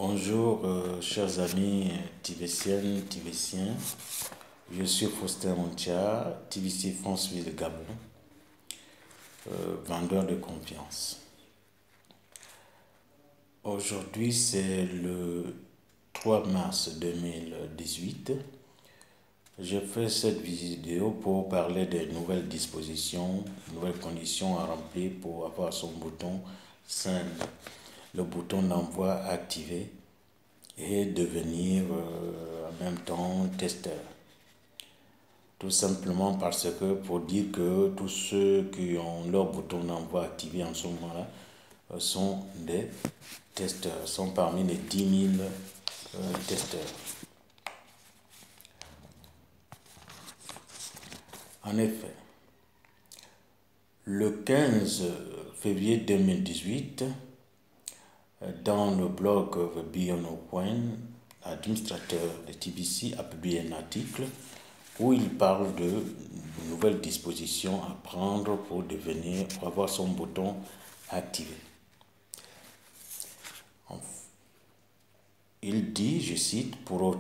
Bonjour, chers amis tibétiennes, tibétiens. Je suis Faustin Montia, TBC France-Ville Gabon, vendeur de confiance. Aujourd'hui, c'est le 3 mars 2018. Je fais cette vidéo pour parler des nouvelles dispositions, nouvelles conditions à remplir pour avoir son bouton SEND, le bouton d'envoi activé et devenir en même temps testeur. Tout simplement parce que pour dire que tous ceux qui ont leur bouton d'envoi activé en ce moment-là sont des testeurs, sont parmi les 10 000 testeurs. En effet, le 15 février 2018, dans le blog The Beyond Coin, l'administrateur de TBC a publié un article où il parle de nouvelles dispositions à prendre pour avoir son bouton activé. Il dit, je cite, pour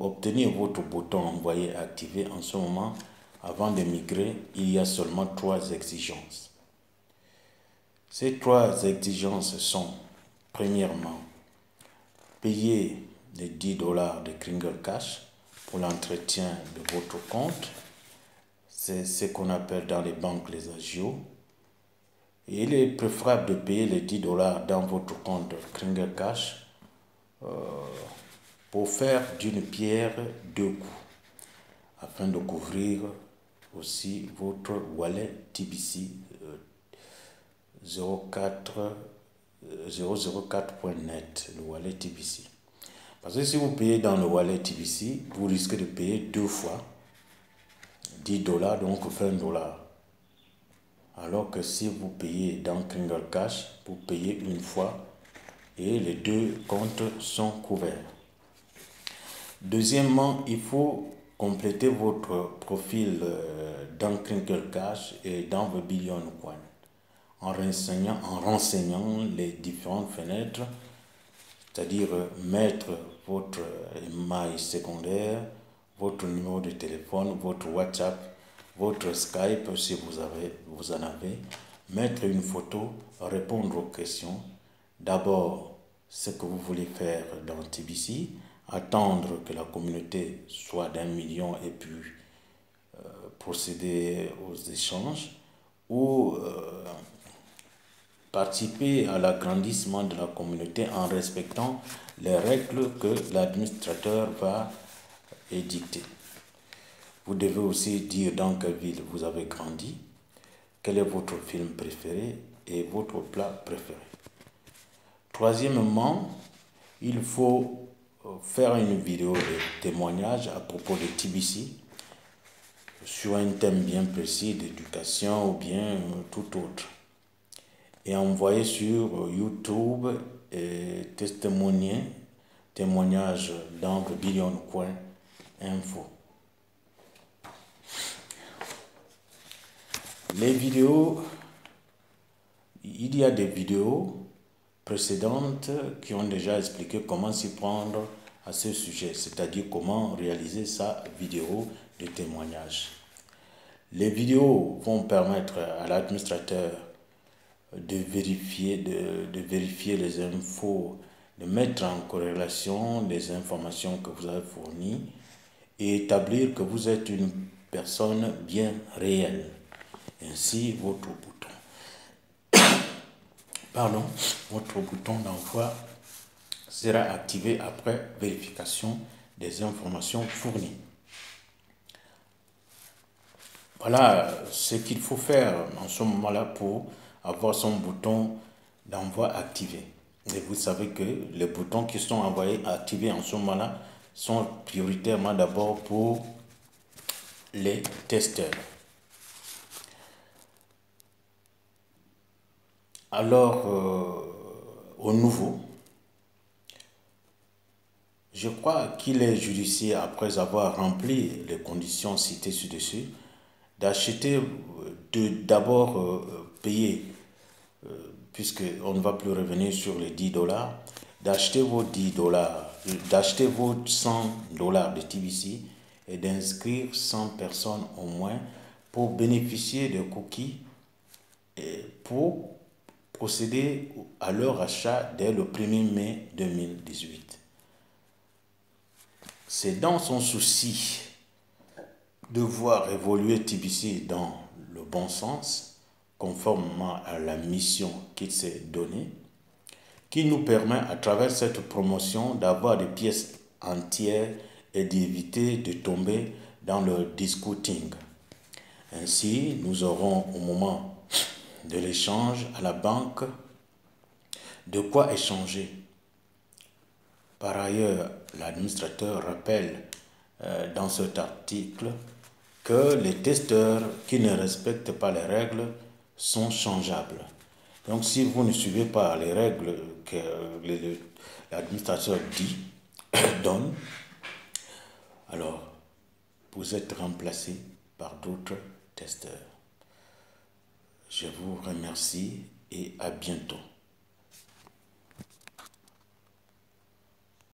obtenir votre bouton envoyé activé en ce moment, avant de migrer, il y a seulement 3 exigences. Ces 3 exigences sont, premièrement, payer les $10 de Kringle Cash pour l'entretien de votre compte. C'est ce qu'on appelle dans les banques les agios. Et il est préférable de payer les $10 dans votre compte Kringle Cash pour faire d'une pierre 2 coups, afin de couvrir aussi votre wallet TBC 004.net, le wallet TBC. Parce que si vous payez dans le wallet TBC, vous risquez de payer 2 fois $10, donc $20. Alors que si vous payez dans Kringle Cash, vous payez une fois et les 2 comptes sont couverts. Deuxièmement, il faut compléter votre profil dans Kringle Cash et dans The Beyond Coin en renseignant les différentes fenêtres, c'est-à-dire mettre votre mail secondaire, votre numéro de téléphone, votre WhatsApp, votre Skype si vous en avez, mettre une photo, répondre aux questions. D'abord, ce que vous voulez faire dans TBC, attendre que la communauté soit d'1 million et puis procéder aux échanges ou participer à l'agrandissement de la communauté en respectant les règles que l'administrateur va édicter. Vous devez aussi dire dans quelle ville vous avez grandi, quel est votre film préféré et votre plat préféré. Troisièmement, il faut faire une vidéo de témoignage à propos de TBC sur un thème bien précis d'éducation ou bien tout autre et envoyer sur YouTube et témoignage dans le Beyond Coin Info. Les vidéos, il y a des vidéos précédentes qui ont déjà expliqué comment s'y prendre à ce sujet, c'est-à-dire comment réaliser sa vidéo de témoignage. Les vidéos vont permettre à l'administrateur de vérifier les infos, de mettre en corrélation les informations que vous avez fournies et établir que vous êtes une personne bien réelle. Ainsi, votre bouton d'envoi sera activé après vérification des informations fournies. Voilà ce qu'il faut faire en ce moment-là pour avoir son bouton d'envoi activé. Et vous savez que les boutons qui sont activés en ce moment-là sont prioritairement d'abord pour les testeurs. Alors, au nouveau, je crois qu'il est judicieux, après avoir rempli les conditions citées ci-dessus, d'acheter, d'abord payer, puisqu'on ne va plus revenir sur les $10, d'acheter vos $10, d'acheter vos $100 de TBC et d'inscrire 100 personnes au moins pour bénéficier de cookies et pour procéder à leur achat dès le 1er mai 2018. C'est dans son souci de voir évoluer TBC dans le bon sens, conformément à la mission qu'il s'est donnée, qui nous permet à travers cette promotion d'avoir des pièces entières et d'éviter de tomber dans le discounting. Ainsi, nous aurons au moment de l'échange à la banque de quoi échanger. Par ailleurs, l'administrateur rappelle dans cet article que les testeurs qui ne respectent pas les règles sont changeables. Donc si vous ne suivez pas les règles que l'administrateur donne, alors vous êtes remplacé par d'autres testeurs. Je vous remercie et à bientôt.